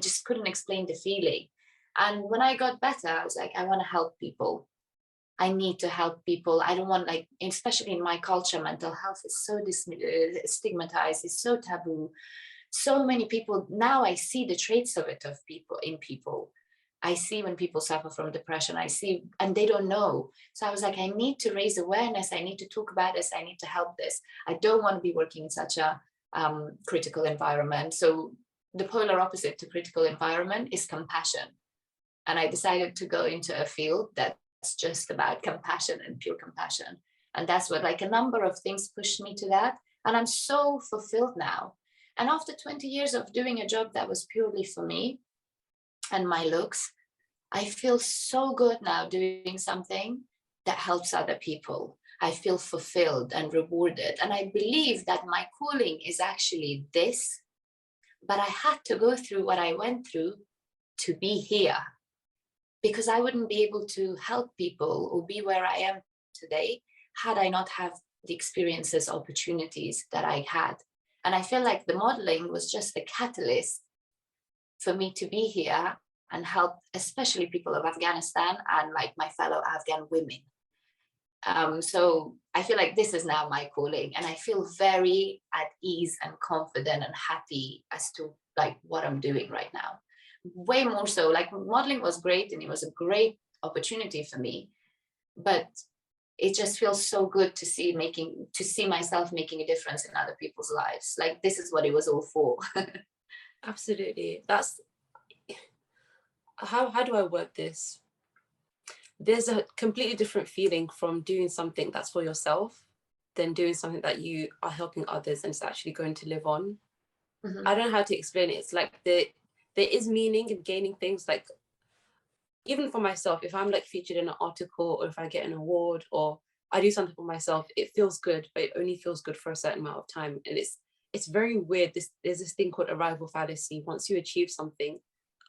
just couldn't explain the feeling. And when I got better, I was like, I want to help people. I need to help people. I don't want, like, especially in my culture, mental health is so stigmatized, it's so taboo. So many people, now I see the traits of it in people. I see when people suffer from depression, and they don't know. So I was like, I need to raise awareness. I need to talk about this. I need to help this. I don't want to be working in such a critical environment. So the polar opposite to critical environment is compassion. And I decided to go into a field that's just about compassion and pure compassion. And that's what, like, a number of things pushed me to that. And I'm so fulfilled now. And after 20 years of doing a job that was purely for me and my looks, I feel so good now doing something that helps other people. I feel fulfilled and rewarded. And I believe that my calling is actually this, but I had to go through what I went through to be here, because I wouldn't be able to help people or be where I am today had I not have the experiences, opportunities that I had. And I feel like the modeling was just the catalyst for me to be here and help, especially people of Afghanistan and like my fellow Afghan women. So I feel like this is now my calling, and I feel very at ease and confident and happy as to like what I'm doing right now. Way more so, like, modeling was great and it was a great opportunity for me, but it just feels so good to see myself making a difference in other people's lives. Like, this is what it was all for. Absolutely. how do I word this? There's a completely different feeling from doing something that's for yourself than doing something that you are helping others and it's actually going to live on. Mhm. I don't know how to explain it. It's like there is meaning in gaining things. Like even for myself, if I'm like featured in an article or if I get an award or I do something for myself, it feels good, but it only feels good for a certain amount of time. And it's very weird. There's this thing called arrival fallacy. Once you achieve something,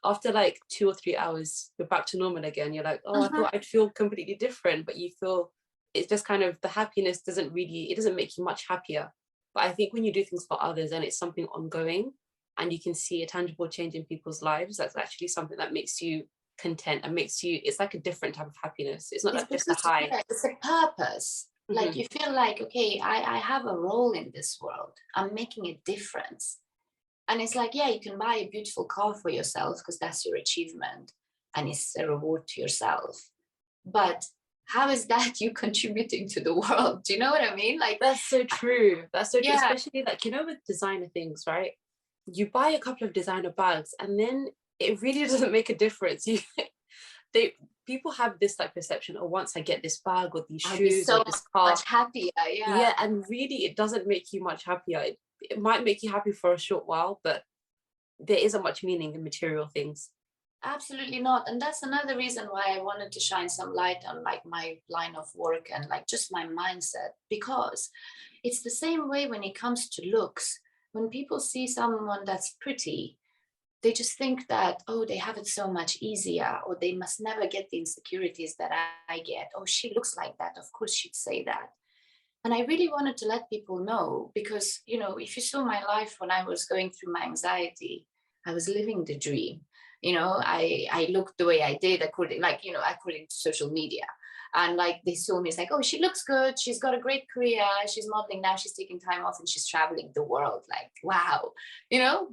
after like 2 or 3 hours, you're back to normal again. You're like, oh, I Mhm. thought I'd feel completely different, but you feel it's just kind of the happiness it doesn't make you much happier. But I think when you do things for others and it's something ongoing and you can see a tangible change in people's lives, that's actually something that makes you content and makes you, it's like a different type of happiness. It's not It's like just a because, high. yeah, it's a purpose. Like Mm-hmm. you feel like, okay, I have a role in this world. I'm making a difference. And it's like, yeah, you can buy a beautiful car for yourself because that's your achievement and it's a reward to yourself. But how is that you contributing to the world? Do you know what I mean? Like, That's so true. That's so true. yeah, Especially like, with designer things, right? You buy a couple of designer bags and then it really doesn't make a difference. They people have this like perception, oh, once I get this bag or these I'll be shoes or so this car, much happier. Yeah, yeah, and really it doesn't make you much happier. It might make you happy for a short while, but there isn't much meaning in material things. absolutely not. And that's another reason why I wanted to shine some light on like my line of work and like just my mindset, because it's the same way when it comes to looks. When people see someone that's pretty, they just think that, oh, they have it so much easier, or they must never get the insecurities that I get. Oh, she looks like that. Of course, she'd say that. And I really wanted to let people know because, if you saw my life when I was going through my anxiety, I was living the dream. I looked the way I did according to social media. And like they saw me, it's like, oh, she looks good. She's got a great career. She's modeling now. She's taking time off and she's traveling the world. Like, wow,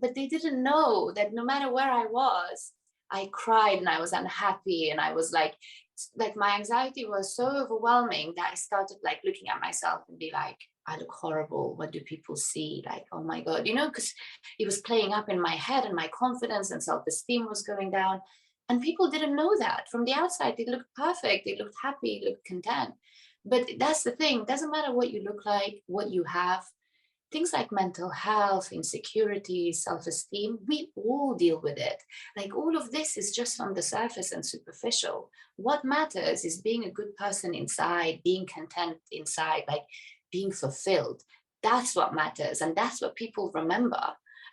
but they didn't know that no matter where I was, I cried and I was unhappy. And I was like my anxiety was so overwhelming that I started like looking at myself and be like, I look horrible. What do people see? Like, oh my God, because it was playing up in my head and my confidence and self-esteem was going down. And people didn't know that. From the outside, they looked perfect, they looked happy, they looked content. But that's the thing, it doesn't matter what you look like, what you have. Things like mental health, insecurity, self-esteem, we all deal with it. Like all of this is just on the surface and superficial. What matters is being a good person inside, being content inside, like being fulfilled. That's what matters. And that's what people remember.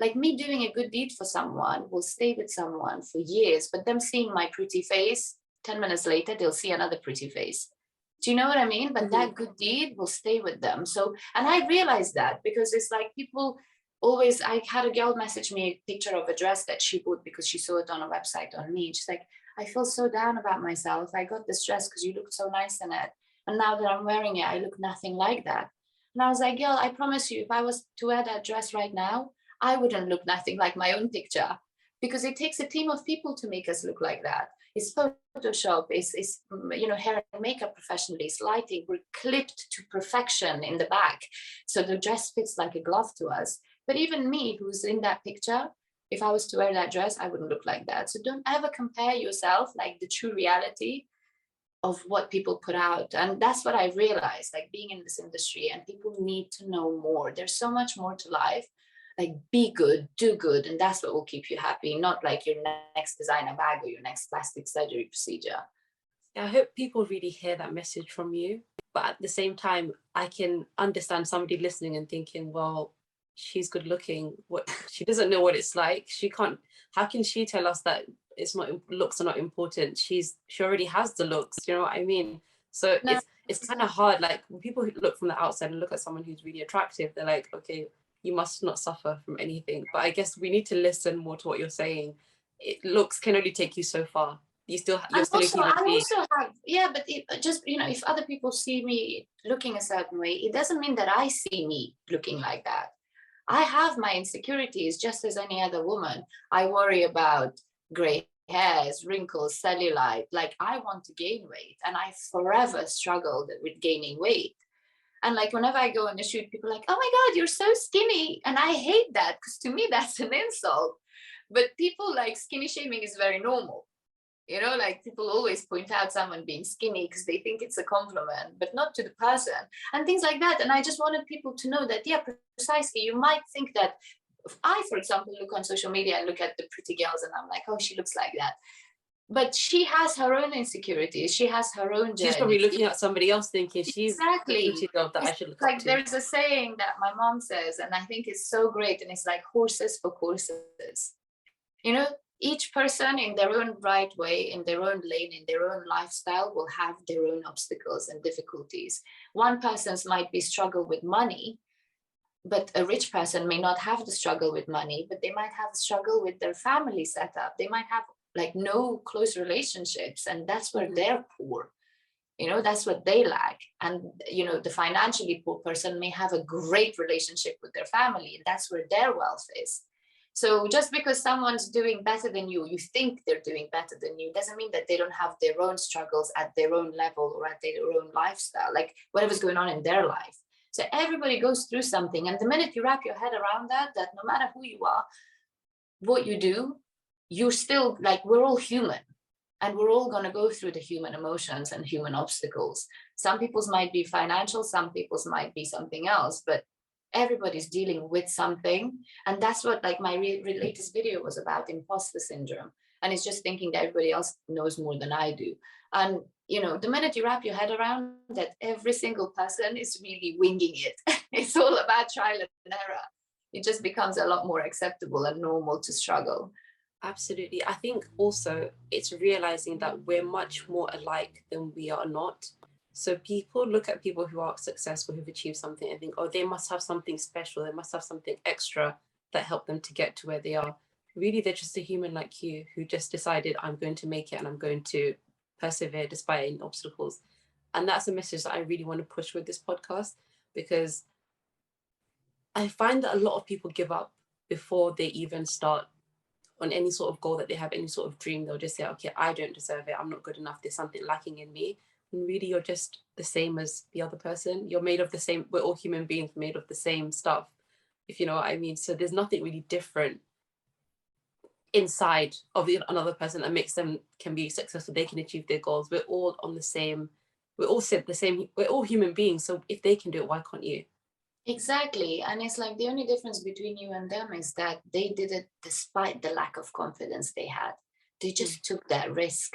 Like me doing a good deed for someone will stay with someone for years, but them seeing my pretty face, 10 minutes later, they'll see another pretty face. Do you know what I mean? But Mm-hmm. that good deed will stay with them. So, and I realized that because it's like people always, I had a girl message me a picture of a dress that she bought because she saw it on a website on me. She's like, I feel so down about myself. I got this dress because you looked so nice in it. And now that I'm wearing it, I look nothing like that. And I was like, girl, I promise you, if I was to wear that dress right now, I wouldn't look nothing like my own picture because it takes a team of people to make us look like that. It's Photoshop, it's hair and makeup professionally, it's lighting. We're clipped to perfection in the back, so the dress fits like a glove to us. But even me, who's in that picture, if I was to wear that dress, I wouldn't look like that. So don't ever compare yourself, like the true reality of what people put out. And that's what I realized, like being in this industry, and people need to know more. There's so much more to life. Like be good, do good, and that's what will keep you happy, not like your next designer bag or your next plastic surgery procedure. I hope people really hear that message from you. But at the same time, I can understand somebody listening and thinking, well, she's good looking. What, she doesn't know what it's like. She can't, how can she tell us that it's not, looks are not important? She already has the looks, you know what I mean? So No, it's kind of hard. Like when people who look from the outside and look at someone who's really attractive, they're like, okay, you must not suffer from anything. But I guess we need to listen more to what you're saying. Looks can only take you so far. You're and still a also human I being. also have, yeah, but it just, if other people see me looking a certain way, it doesn't mean that I see me looking like that. I have my insecurities just as any other woman. I worry about gray hairs, wrinkles, cellulite. Like I want to gain weight, and I forever struggled with gaining weight. And like whenever I go on a shoot, people are like, oh my God, you're so skinny. And I hate that because to me, that's an insult. But people like skinny shaming is very normal. You know, like people always point out someone being skinny because they think it's a compliment, but not to the person, and things like that. And I just wanted people to know that, yeah, precisely. You might think that if I, for example, look on social media and look at the pretty girls and I'm like, oh, she looks like that. But she has her own insecurities. She has her own She's journey. probably looking at somebody else thinking she's exactly the pretty girl that I should look up like to. there's a saying that my mom says, and I think it's so great, and it's like horses for courses. You know, each person in their own right way, in their own lane, in their own lifestyle will have their own obstacles and difficulties. One person's might be struggle with money, but a rich person may not have the struggle with money, but they might have a struggle with their family setup. They might have like no close relationships, and that's where they're poor. You know, that's what they lack. And you know, the financially poor person may have a great relationship with their family, and that's where their wealth is. So just because someone's doing better than you think they're doing better than you, doesn't mean that they don't have their own struggles at their own level or at their own lifestyle, like whatever's going on in their life. So everybody goes through something, and the minute you wrap your head around that no matter who you are, what you do, you're still like, we're all human, and we're all going to go through the human emotions and human obstacles. Some people's might be financial, some people's might be something else, but everybody's dealing with something. And that's what like my latest video was about, imposter syndrome. And it's just thinking that everybody else knows more than I do. And you know, the minute you wrap your head around that every single person is really winging it, it's all about trial and error, it just becomes a lot more acceptable and normal to struggle. Absolutely. I think also it's realizing that we're much more alike than we are not. So people look at people who are successful, who've achieved something, and think, oh, they must have something special. They must have something extra that helped them to get to where they are. Really, they're just a human like you who just decided, I'm going to make it and I'm going to persevere despite any obstacles. And that's a message that I really want to push with this podcast, because I find that a lot of people give up before they even start on any sort of goal that they have, any sort of dream. They'll just say, okay, I don't deserve it, I'm not good enough, there's something lacking in me. And really, you're just the same as the other person. You're made of the same, we're all human beings made of the same stuff, if you know what I mean. So there's nothing really different inside of another person that makes them can be successful, they can achieve their goals. We're all on the same, we're all the same, we're all human beings. So if they can do it, why can't you? Exactly. And it's like the only difference between you and them is that they did it despite the lack of confidence they had. They just took that risk,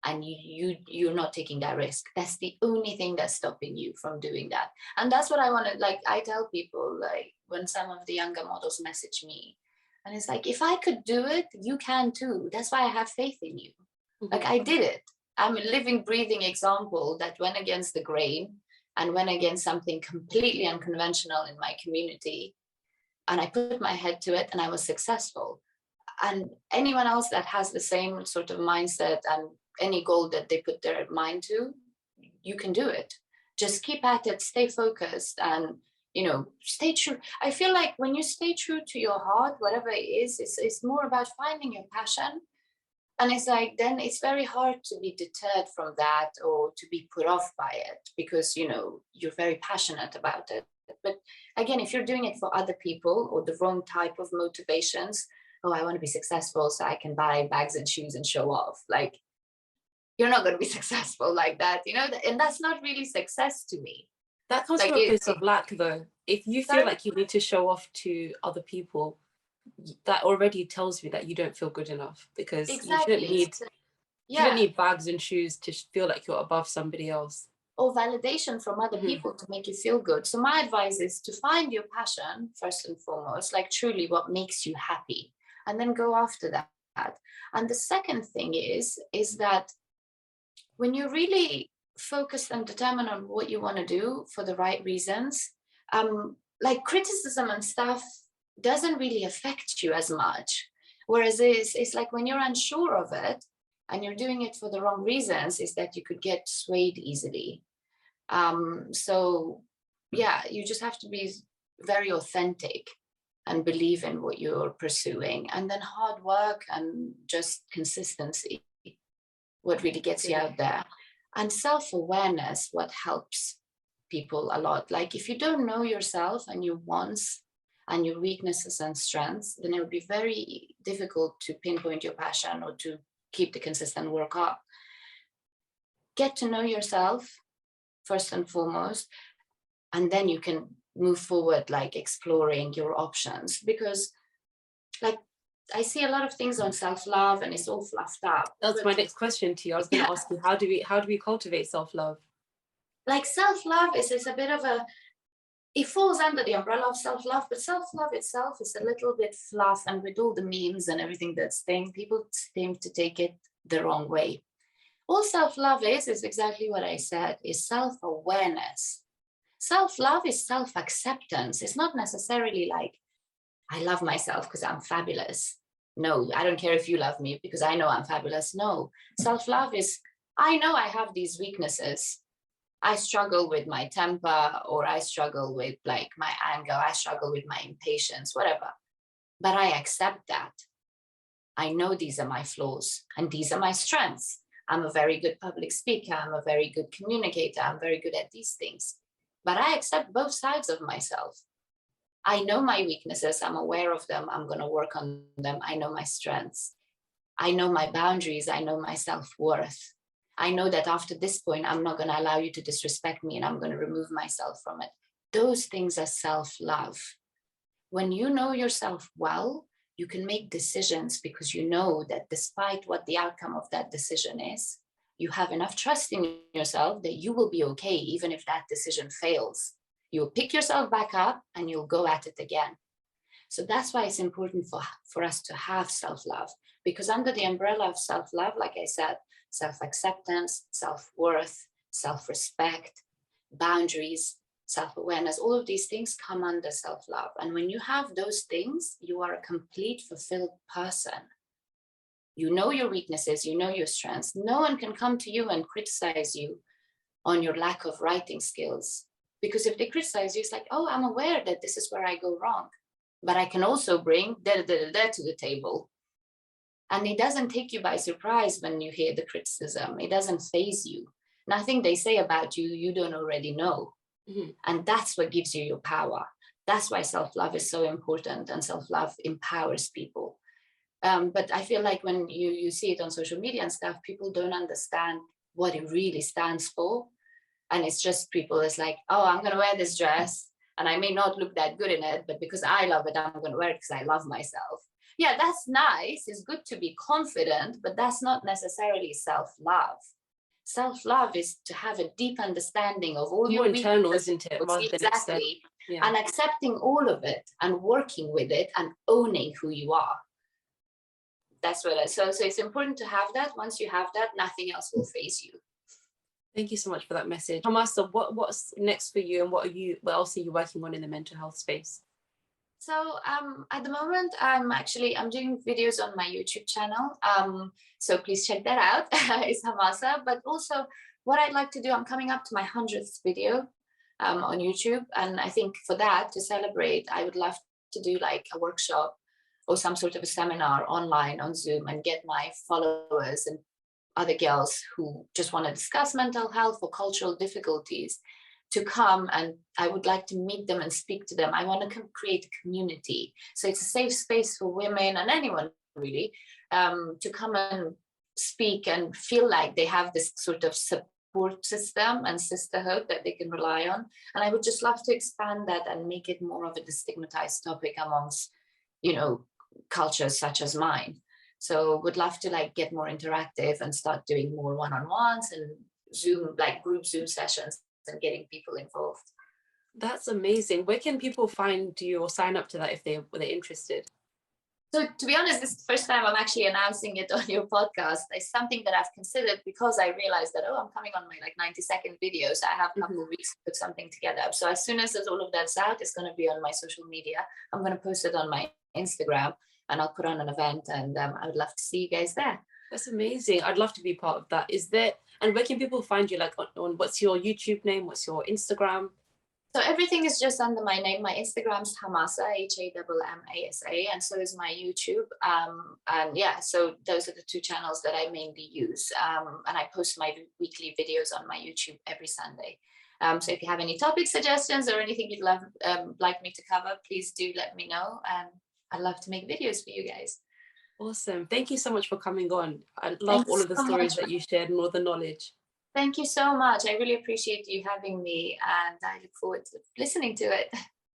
and you're not taking that risk. That's the only thing that's stopping you from doing that. And that's what I want to, like, I tell people, like when some of the younger models message me, and it's like, if I could do it, you can too. That's why I have faith in you. Like I did it. I'm a living, breathing example that went against the grain and went against something completely unconventional in my community. And I put my head to it and I was successful. And anyone else that has the same sort of mindset and any goal that they put their mind to, you can do it. Just keep at it, stay focused, and you know, stay true. I feel like when you stay true to your heart, whatever it is, it's more about finding your passion. And it's like, then it's very hard to be deterred from that or to be put off by it, because you know, you're very passionate about it. But again, if you're doing it for other people or the wrong type of motivations, oh, I want to be successful so I can buy bags and shoes and show off, like you're not going to be successful like that, you know. And that's not really success to me. That comes Like from a place of lack, though. If you feel like you need to show off to other people, that already tells you that you don't feel good enough, because exactly. You don't need bags and shoes to feel like you're above somebody else. Or validation from other people to make you feel good. So my advice is to find your passion first and foremost, like truly what makes you happy, and then go after that. And the second thing is that when you're really focused and determined on what you want to do for the right reasons, like criticism and stuff doesn't really affect you as much. Whereas it's like when you're unsure of it and you're doing it for the wrong reasons, is that you could get swayed easily. So yeah, you just have to be very authentic and believe in what you're pursuing, and then hard work and just consistency, what really gets you out there. And self-awareness, what helps people a lot. Like if you don't know yourself and your wants and your weaknesses and strengths, then it would be very difficult to pinpoint your passion or to keep the consistent work up. Get to know yourself first and foremost, and then you can move forward, like exploring your options, because like I see a lot of things on self-love and it's all fluffed up. That's my next question to you. I was going to ask you, how do we cultivate self-love? Like self-love is a bit of a, it falls under the umbrella of self-love, but self-love itself is a little bit fluff, and with all the memes and everything that's thing, people seem to take it the wrong way. All self-love is exactly what I said, is self-awareness. Self-love is self-acceptance. It's not necessarily like, I love myself because I'm fabulous. No, I don't care if you love me because I know I'm fabulous. No, self-love is, I know I have these weaknesses. I struggle with my temper, or I struggle with like my anger. I struggle with my impatience, whatever. But I accept that. I know these are my flaws and these are my strengths. I'm a very good public speaker. I'm a very good communicator. I'm very good at these things. But I accept both sides of myself. I know my weaknesses. I'm aware of them. I'm going to work on them. I know my strengths. I know my boundaries. I know my self-worth. I know that after this point, I'm not going to allow you to disrespect me, and I'm going to remove myself from it. Those things are self-love. When you know yourself well, you can make decisions because you know that despite what the outcome of that decision is, you have enough trust in yourself that you will be okay, even if that decision fails. You'll pick yourself back up and you'll go at it again. So that's why it's important for us to have self-love, because under the umbrella of self-love, like I said, self-acceptance, self-worth, self-respect, boundaries, self-awareness, all of these things come under self-love. And when you have those things, you are a complete, fulfilled person. You know your weaknesses, you know your strengths. No one can come to you and criticize you on your lack of writing skills. Because if they criticize you, it's like, oh, I'm aware that this is where I go wrong. But I can also bring to the table. And it doesn't take you by surprise when you hear the criticism. It doesn't faze you. Nothing they say about you, you don't already know. Mm-hmm. And that's what gives you your power. That's why self-love is so important, and self-love empowers people. But I feel like when you see it on social media and stuff, people don't understand what it really stands for. And it's just people is like, oh, I'm going to wear this dress and I may not look that good in it, but because I love it, I'm going to wear it because I love myself. Yeah, that's nice. It's good to be confident, but that's not necessarily self-love. Self-love is to have a deep understanding of all your internal, isn't it? Exactly. Yeah. And accepting all of it and working with it and owning who you are. That's what so it's important to have that. Once you have that, nothing else will faze you. Thank you so much for that message. Hamasa, what's next for you, and what else are you working on in the mental health space? So at the moment, I'm doing videos on my YouTube channel. So please check that out. It's Hamasa. But also what I'd like to do, I'm coming up to my 100th video on YouTube. And I think for that, to celebrate, I would love to do like a workshop or some sort of a seminar online on Zoom, and get my followers and other girls who just want to discuss mental health or cultural difficulties to come, and I would like to meet them and speak to them. I want to create a community. So it's a safe space for women and anyone really to come and speak and feel like they have this sort of support system and sisterhood that they can rely on. And I would just love to expand that and make it more of a destigmatized topic amongst, cultures such as mine. So would love to like get more interactive and start doing more one-on-ones and Zoom, like group Zoom sessions, and getting people involved. That's amazing. Where can people find you or sign up to that if they're interested? So to be honest, this is the first time I'm actually announcing it on your podcast. It's something that I've considered because I realized that, I'm coming on my like 90-second videos. I have a couple of weeks to put something together. So as soon as all of that's out, it's going to be on my social media. I'm going to post it on my Instagram, and I'll put on an event, and I would love to see you guys there. That's amazing. I'd love to be part of that. And where can people find you? Like on what's your YouTube name? What's your Instagram? So everything is just under my name. My Instagram's Hamasa, HAMMASA, and so is my YouTube. And yeah, so those are the two channels that I mainly use. And I post my weekly videos on my YouTube every Sunday. So if you have any topic suggestions or anything you'd like me to cover, please do let me know. And I'd love to make videos for you guys. Awesome. Thank you so much for coming on. I love Thank you all of the so much. stories that you shared and all the knowledge. Thank you so much. I really appreciate you having me, and I look forward to listening to it.